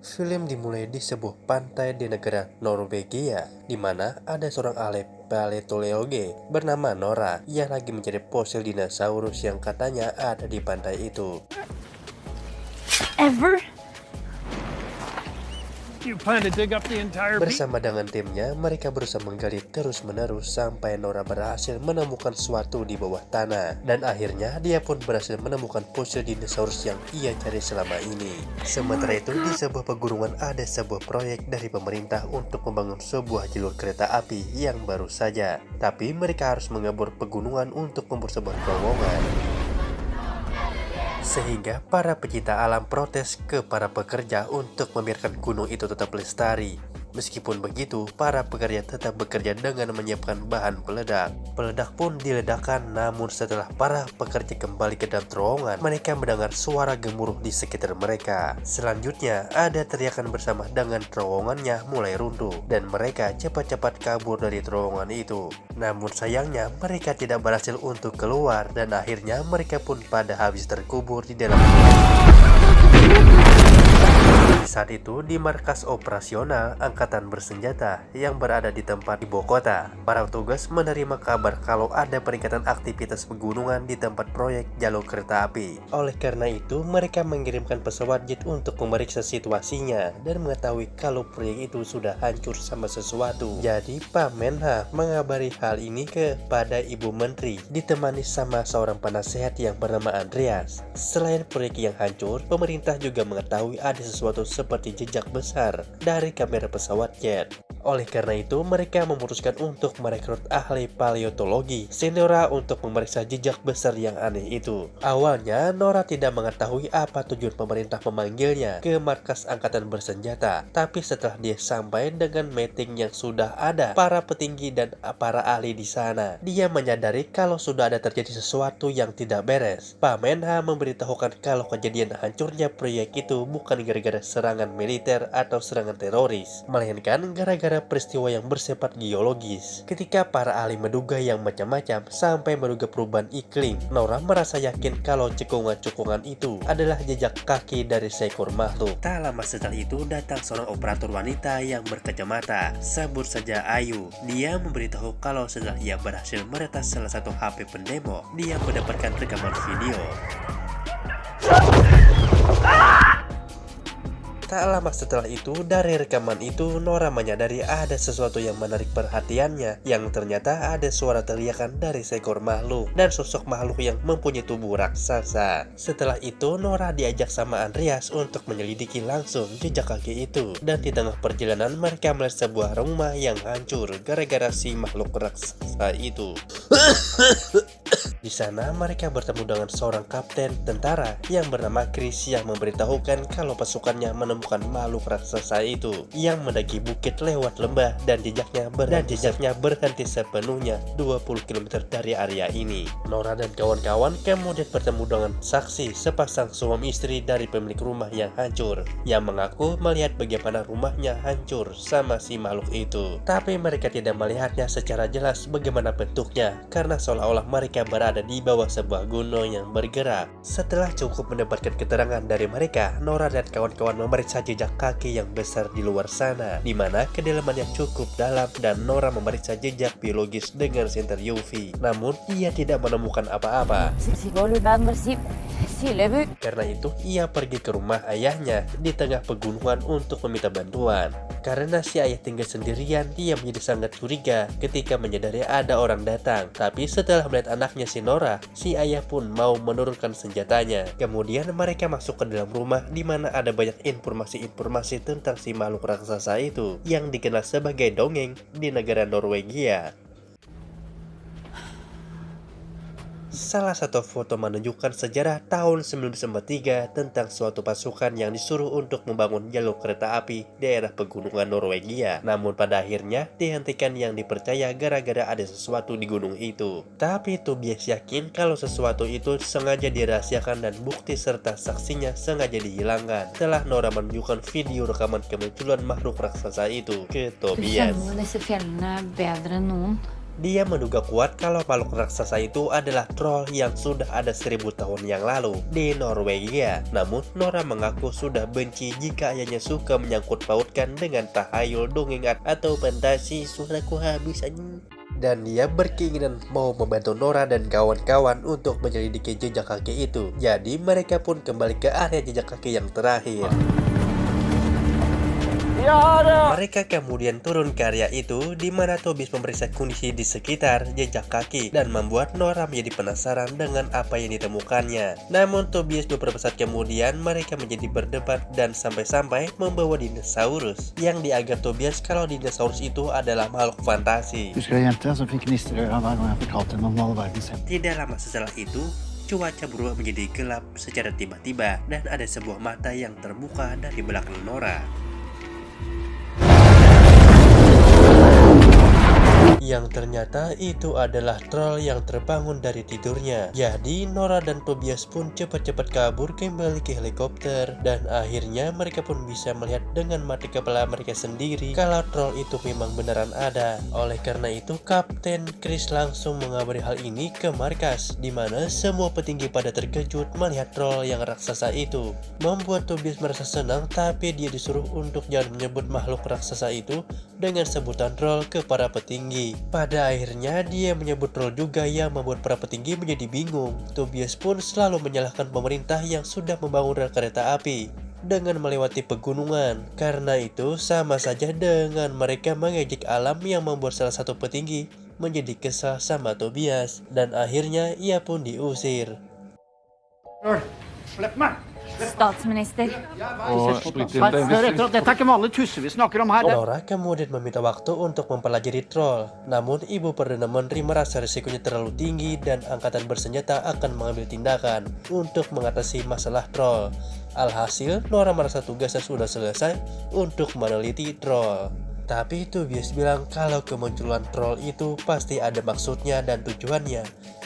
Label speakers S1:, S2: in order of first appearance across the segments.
S1: Film dimulai di sebuah pantai di negara Norwegia, di mana ada seorang ahli paleontologi bernama Nora yang lagi mencari fosil dinosaurus yang katanya ada di pantai itu.
S2: Ever?
S3: You plan to dig up the entire beach?
S1: Bersama dengan timnya, mereka berusaha menggali terus-menerus sampai Nora berhasil menemukan sesuatu di bawah tanah. Dan akhirnya dia pun berhasil menemukan fosil dinosaurus yang ia cari selama ini. Sementara itu, di sebuah pegunungan ada sebuah proyek dari pemerintah untuk membangun sebuah jalur kereta api yang baru saja. Tapi mereka harus mengebor pegunungan untuk membuat sebuah terowongan. Sehingga para pecinta alam protes ke para pekerja untuk membiarkan gunung itu tetap lestari. Meskipun begitu, para pekerja tetap bekerja dengan menyiapkan bahan peledak. Peledak pun diledakkan, namun setelah para pekerja kembali ke dalam terowongan, mereka mendengar suara gemuruh di sekitar mereka. Selanjutnya, ada teriakan bersama dengan terowongannya mulai runtuh, dan mereka cepat-cepat kabur dari terowongan itu. Namun sayangnya, mereka tidak berhasil untuk keluar, dan akhirnya mereka pun pada habis terkubur di dalam saat itu, di markas operasional Angkatan Bersenjata yang berada di tempat ibu kota, para petugas menerima kabar kalau ada peningkatan aktivitas pegunungan di tempat proyek jalur kereta api. Oleh karena itu, mereka mengirimkan pesawat jet untuk memeriksa situasinya dan mengetahui kalau proyek itu sudah hancur sama sesuatu. Jadi, Pak Menha mengabari hal ini kepada Ibu Menteri, ditemani sama seorang penasehat yang bernama Andreas. Selain proyek yang hancur, pemerintah juga mengetahui ada sesuatu seperti jejak besar dari kamera pesawat jet. Oleh karena itu, mereka memutuskan untuk merekrut ahli paleontologi Nora untuk memeriksa jejak besar yang aneh itu. Awalnya, Nora tidak mengetahui apa tujuan pemerintah memanggilnya ke markas angkatan bersenjata. Tapi setelah dia sampai dengan meeting yang sudah ada para petinggi dan para ahli di sana, dia menyadari kalau sudah ada terjadi sesuatu yang tidak beres. Pak Menha memberitahukan kalau kejadian hancurnya proyek itu bukan gara-gara serangan militer atau serangan teroris, melainkan gara-gara peristiwa yang bersifat geologis. Ketika para ahli menduga yang macam-macam sampai menduga perubahan iklim, Nora merasa yakin kalau cekungan-cekungan itu adalah jejak kaki dari seekor makhluk. Tak lama setelah itu datang seorang operator wanita yang berkacamata, sebut saja Ayu. Dia memberitahu kalau setelah ia berhasil meretas salah satu HP pendemo, dia mendapatkan rekaman video. Tak lama setelah itu, dari rekaman itu, Nora menyadari ada sesuatu yang menarik perhatiannya, yang ternyata ada suara teriakan dari seekor makhluk, dan sosok makhluk yang mempunyai tubuh raksasa. Setelah itu, Nora diajak sama Andreas untuk menyelidiki langsung jejak kaki itu, dan di tengah perjalanan mereka melihat sebuah rumah yang hancur gara-gara si makhluk raksasa itu. Di sana mereka bertemu dengan seorang kapten tentara yang bernama Chris yang memberitahukan kalau pasukannya menemukan makhluk raksasa itu yang mendaki bukit lewat lembah dan jejaknya berhenti sepenuhnya 20 km dari area ini. Nora dan kawan-kawan kemudian bertemu dengan saksi sepasang suami istri dari pemilik rumah yang hancur yang mengaku melihat bagaimana rumahnya hancur sama si makhluk itu. Tapi mereka tidak melihatnya secara jelas bagaimana bentuknya karena seolah-olah mereka berada di bawah sebuah gunung yang bergerak. Setelah cukup mendapatkan keterangan dari mereka, Nora dan kawan-kawan memeriksa jejak kaki yang besar di luar sana, di mana kedalamannya cukup dalam dan Nora memeriksa jejak biologis dengan senter UV. Namun, ia tidak menemukan apa-apa. Karena itu, ia pergi ke rumah ayahnya di tengah pegunungan untuk meminta bantuan. Karena si ayah tinggal sendirian, dia menjadi sangat curiga ketika menyadari ada orang datang. Tapi setelah melihat anaknya si Nora, si ayah pun mau menurunkan senjatanya. Kemudian mereka masuk ke dalam rumah di mana ada banyak informasi-informasi tentang si makhluk raksasa itu yang dikenal sebagai dongeng di negara Norwegia. Salah satu foto menunjukkan sejarah tahun 1943 tentang suatu pasukan yang disuruh untuk membangun jalur kereta api di daerah pegunungan Norwegia. Namun pada akhirnya dihentikan yang dipercaya gara-gara ada sesuatu di gunung itu. Tapi Tobias yakin kalau sesuatu itu sengaja dirahasiakan dan bukti serta saksinya sengaja dihilangkan. Setelah Nora menunjukkan video rekaman kemunculan makhluk raksasa itu ke Tobias.
S2: Disse fjellene bedre enn noen.
S1: Dia menduga kuat kalau makhluk raksasa itu adalah troll yang sudah ada 1000 tahun yang lalu di Norwegia. Namun Nora mengaku sudah benci jika ayahnya suka menyangkut pautkan dengan tahayul, dongeng atau fantasi. Suaraku habis anjing. Dan dia berkeinginan mau membantu Nora dan kawan-kawan untuk menyelidiki jejak kaki itu. Jadi mereka pun kembali ke area jejak kaki yang terakhir. Mereka kemudian turun ke area itu di mana Tobias memeriksa kondisi di sekitar jejak kaki dan membuat Nora menjadi penasaran dengan apa yang ditemukannya. Namun Tobias beberapa saat kemudian mereka menjadi berdebat dan sampai-sampai membawa dinosaurus yang dianggap Tobias kalau dinosaurus itu adalah makhluk fantasi. Tidak lama setelah itu, cuaca berubah menjadi gelap secara tiba-tiba dan ada sebuah mata yang terbuka dari belakang Nora. Yang ternyata itu adalah troll yang terbangun dari tidurnya. Jadi Nora dan Tobias pun cepat-cepat kabur kembali ke helikopter. Dan akhirnya mereka pun bisa melihat dengan mata kepala mereka sendiri kalau troll itu memang beneran ada. Oleh karena itu Kapten Chris langsung mengabari hal ini ke markas, di mana semua petinggi pada terkejut melihat troll yang raksasa itu. Membuat Tobias merasa senang, tapi dia disuruh untuk jangan menyebut makhluk raksasa itu dengan sebutan troll ke para petinggi. Pada akhirnya dia menyebut troll juga yang membuat para petinggi menjadi bingung. Tobias pun selalu menyalahkan pemerintah yang sudah membangun rel kereta api dengan melewati pegunungan. Karena itu sama saja dengan mereka mengejek alam yang membuat salah satu petinggi menjadi kesal sama Tobias. Dan akhirnya ia pun diusir.
S2: Statsminister.
S1: Nora kemudian meminta waktu untuk mempelajari troll. Namun Ibu Perdana Menteri merasa risikonya terlalu tinggi dan angkatan bersenjata akan mengambil tindakan untuk mengatasi masalah troll. Alhasil, Nora merasa tugasnya sudah selesai untuk meneliti troll. Tapi Tobias bilang kalau kemunculan troll itu pasti ada maksudnya dan tujuannya,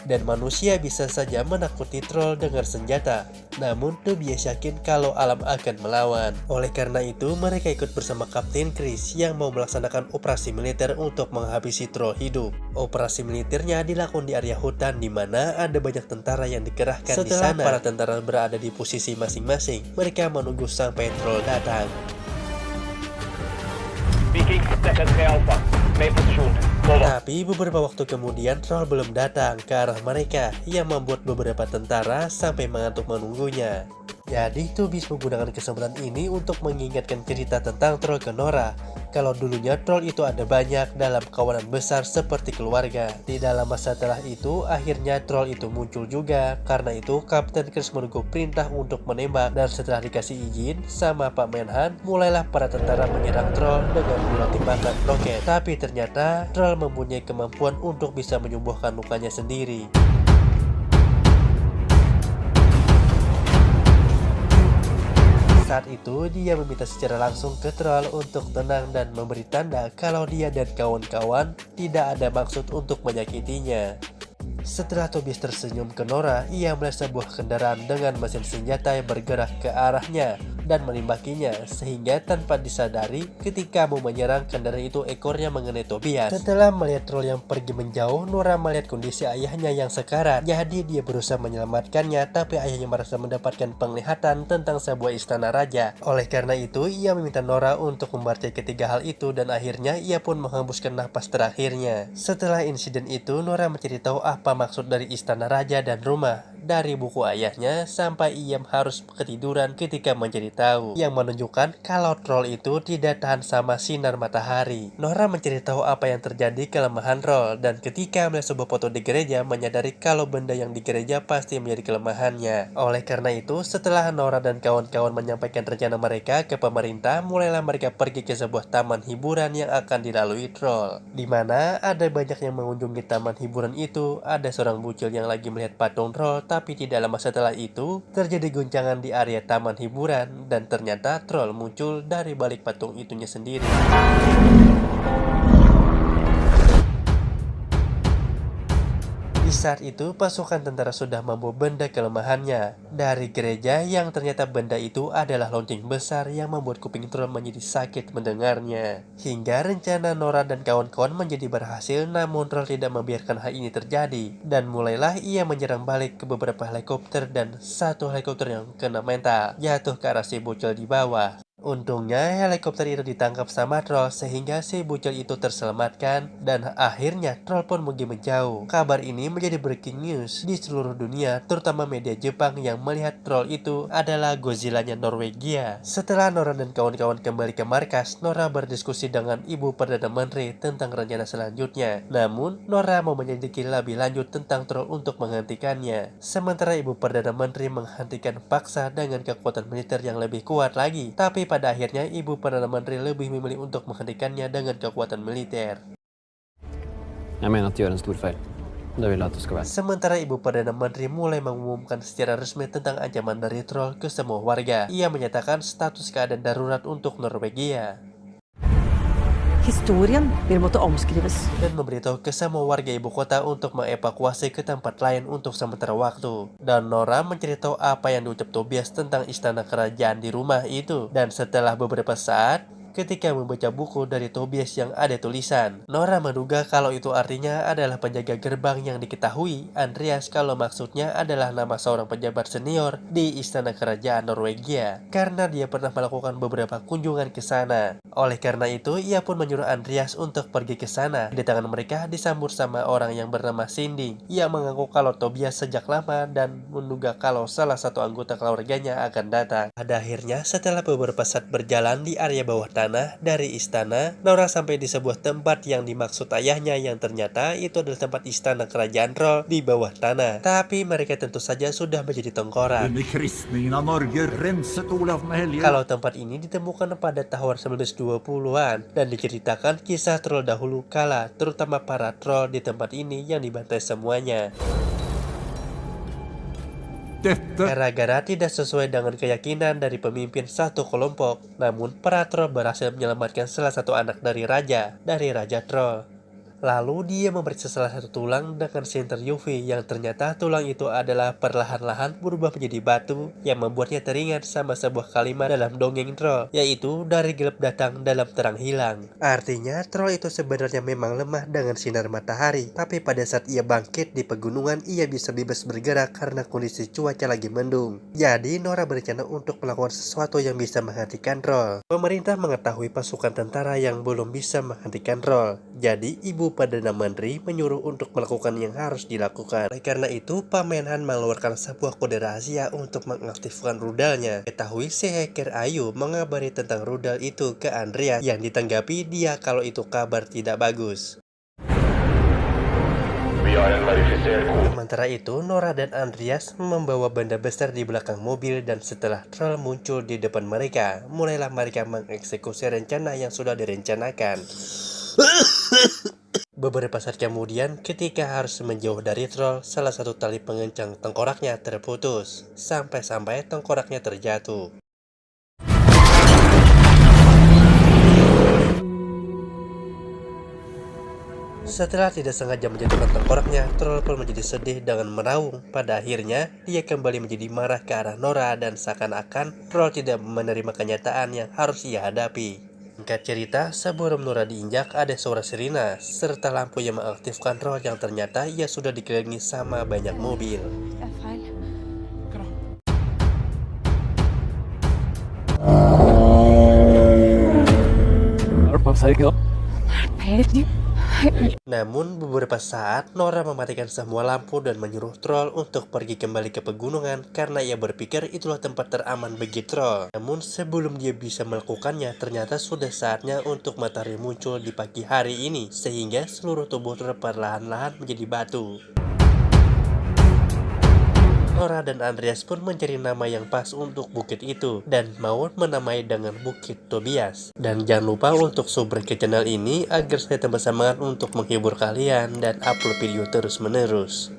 S1: dan manusia bisa saja menakuti troll dengan senjata. Namun Tobias yakin kalau alam akan melawan. Oleh karena itu mereka ikut bersama Kapten Chris yang mau melaksanakan operasi militer untuk menghabisi troll hidup. Operasi militernya dilakukan di area hutan di mana ada banyak tentara yang dikerahkan. Setelah di sana para tentara berada di posisi masing-masing, mereka menunggu sampai troll datang. Tapi beberapa waktu kemudian troll belum datang ke arah mereka, yang membuat beberapa tentara sampai mengantuk menunggunya. Jadi Tobias menggunakan kesempatan ini untuk mengingatkan cerita tentang troll ke Nora. Kalau dulunya troll itu ada banyak dalam kawanan besar seperti keluarga. Tidak lama setelah itu akhirnya troll itu muncul juga. Karena itu Kapten Chris menunggu perintah untuk menembak. Dan setelah dikasih izin sama Pak Menhan, mulailah para tentara menyerang troll dengan dua tembakan roket. Tapi ternyata troll mempunyai kemampuan untuk bisa menyembuhkan lukanya sendiri. Saat itu dia meminta secara langsung ke troll untuk tenang dan memberi tanda kalau dia dan kawan-kawan tidak ada maksud untuk menyakitinya. Setelah Tobias tersenyum ke Nora, ia melihat sebuah kendaraan dengan mesin senjata yang bergerak ke arahnya dan menimbakinya, sehingga tanpa disadari ketika mau menyerang kendaraan itu ekornya mengenai Tobias. Setelah melihat troll yang pergi menjauh, Nora melihat kondisi ayahnya yang sekarat. Jadi dia berusaha menyelamatkannya, tapi ayahnya merasa mendapatkan penglihatan tentang sebuah istana raja. Oleh karena itu ia meminta Nora untuk membaca ketiga hal itu, dan akhirnya ia pun menghembuskan napas terakhirnya. Setelah insiden itu Nora mencari tahu apa maksud dari istana raja dan rumah dari buku ayahnya, sampai ia harus ketiduran ketika mencari tahu, yang menunjukkan kalau troll itu tidak tahan sama sinar matahari. Nora mencari tahu apa yang terjadi kelemahan troll, dan ketika melihat sebuah foto di gereja menyadari kalau benda yang di gereja pasti menjadi kelemahannya. Oleh karena itu setelah Nora dan kawan-kawan menyampaikan rencana mereka ke pemerintah, mulailah mereka pergi ke sebuah taman hiburan yang akan dilalui troll, di mana ada banyak yang mengunjungi taman hiburan itu. Ada seorang bocil yang lagi melihat patung troll, tapi tidak lama setelah itu terjadi guncangan di area taman hiburan dan ternyata troll muncul dari balik patung itunya sendiri. Di saat itu, pasukan tentara sudah membawa benda kelemahannya dari gereja yang ternyata benda itu adalah lonceng besar yang membuat kuping Troll menjadi sakit mendengarnya. Hingga rencana Nora dan kawan-kawan menjadi berhasil, namun Troll tidak membiarkan hal ini terjadi. Dan mulailah ia menyerang balik ke beberapa helikopter dan satu helikopter yang kena mental jatuh ke arah si bocil di bawah. Untungnya helikopter itu ditangkap sama Troll sehingga si bocil itu terselamatkan dan akhirnya Troll pun pergi menjauh. Kabar ini menjadi breaking news di seluruh dunia, terutama media Jepang yang melihat Troll itu adalah Godzilla-nya Norwegia. Setelah Nora dan kawan-kawan kembali ke markas, Nora berdiskusi dengan Ibu Perdana Menteri tentang rencana selanjutnya. Namun Nora mau menyelidiki lebih lanjut tentang Troll untuk menghentikannya. Sementara Ibu Perdana Menteri menghentikan paksa dengan kekuatan militer yang lebih kuat lagi. Tapi pada akhirnya Ibu Perdana Menteri lebih memilih untuk menghentikannya dengan kekuatan militer.
S4: Jag menar att du gör en stor fel. Det vill jag att du ska veta.
S1: Sementara Ibu Perdana Menteri mulai mengumumkan secara resmi tentang ancaman dari Troll ke semua warga. Ia menyatakan status keadaan darurat untuk Norwegia
S5: Historien vil måtte omskrives.
S1: dan memberitahu ke semua warga ibu kota untuk mengevakuasi ke tempat lain untuk sementara waktu. Dan Nora menceritakan apa yang diucap Tobias tentang istana kerajaan di rumah itu. Dan setelah beberapa saat, ketika membaca buku dari Tobias yang ada tulisan, Nora menduga kalau itu artinya adalah penjaga gerbang yang diketahui Andreas kalau maksudnya adalah nama seorang pejabat senior di istana kerajaan Norwegia karena dia pernah melakukan beberapa kunjungan ke sana. Oleh karena itu, ia pun menyuruh Andreas untuk pergi ke sana. Di tangan mereka disambut sama orang yang bernama Cindy. Ia mengaku kalau Tobias sejak lama dan menduga kalau salah satu anggota keluarganya akan datang. Pada akhirnya, setelah beberapa saat berjalan di area bawah tanah dari istana, Nora sampai di sebuah tempat yang dimaksud ayahnya yang ternyata itu adalah tempat istana kerajaan Troll di bawah tanah. Tapi mereka tentu saja sudah menjadi tengkorak.
S6: Under kristningen av Norge renset Olav med helger.
S1: Kalau tempat ini ditemukan pada tahun 1920-an dan diceritakan kisah troll dahulu kala, terutama para troll di tempat ini yang dibantai semuanya.
S6: Dette
S1: Gara-gara tidak sesuai dengan keyakinan dari pemimpin satu kelompok, namun para troll berhasil menyelamatkan salah satu anak dari Raja Troll. Lalu dia memeriksa salah satu tulang dengan sinter UV yang ternyata tulang itu adalah perlahan-lahan berubah menjadi batu yang membuatnya teringat sama sebuah kalimat dalam dongeng Troll, yaitu dari gelap datang dalam terang hilang. Artinya Troll itu sebenarnya memang lemah dengan sinar matahari, tapi pada saat ia bangkit di pegunungan ia bisa bebas bergerak karena kondisi cuaca lagi mendung. Jadi Nora berencana untuk melakukan sesuatu yang bisa menghentikan Troll. Pemerintah mengetahui pasukan tentara yang belum bisa menghentikan Troll, jadi Ibu Perdana Menteri menyuruh untuk melakukan yang harus dilakukan. Oleh karena itu, Pamenhan mengeluarkan sebuah kode rahasia untuk mengaktifkan rudalnya. Ketahui si hacker Ayu mengabari tentang rudal itu ke Andreas yang ditanggapi dia kalau itu kabar tidak bagus. Sementara itu, Nora dan Andreas membawa benda besar di belakang mobil dan setelah Troll muncul di depan mereka, mulailah mereka mengeksekusi rencana yang sudah direncanakan. Beberapa saat kemudian, ketika harus menjauh dari Troll, salah satu tali pengencang tengkoraknya terputus, sampai-sampai tengkoraknya terjatuh. Setelah tidak sengaja menjatuhkan tengkoraknya, Troll pun menjadi sedih dengan meraung. Pada akhirnya, dia kembali menjadi marah ke arah Nora dan seakan-akan Troll tidak menerima kenyataan yang harus ia hadapi. Singkat cerita, sebelum Nora diinjak ada suara sirena serta lampu yang mengaktifkan Troll yang ternyata ia sudah dikelilingi sama banyak mobil.
S2: Det er feil.
S1: Namun beberapa saat Nora mematikan semua lampu dan menyuruh Troll untuk pergi kembali ke pegunungan karena ia berpikir itulah tempat teraman bagi Troll. Namun sebelum dia bisa melakukannya, ternyata sudah saatnya untuk matahari muncul di pagi hari ini sehingga seluruh tubuh Troll perlahan-lahan menjadi batu. Nora dan Andreas pun mencari nama yang pas untuk bukit itu dan mau menamai dengan Bukit Tobias. Dan jangan lupa untuk subscribe ke channel ini agar saya tambah semangat untuk menghibur kalian dan upload video terus-menerus.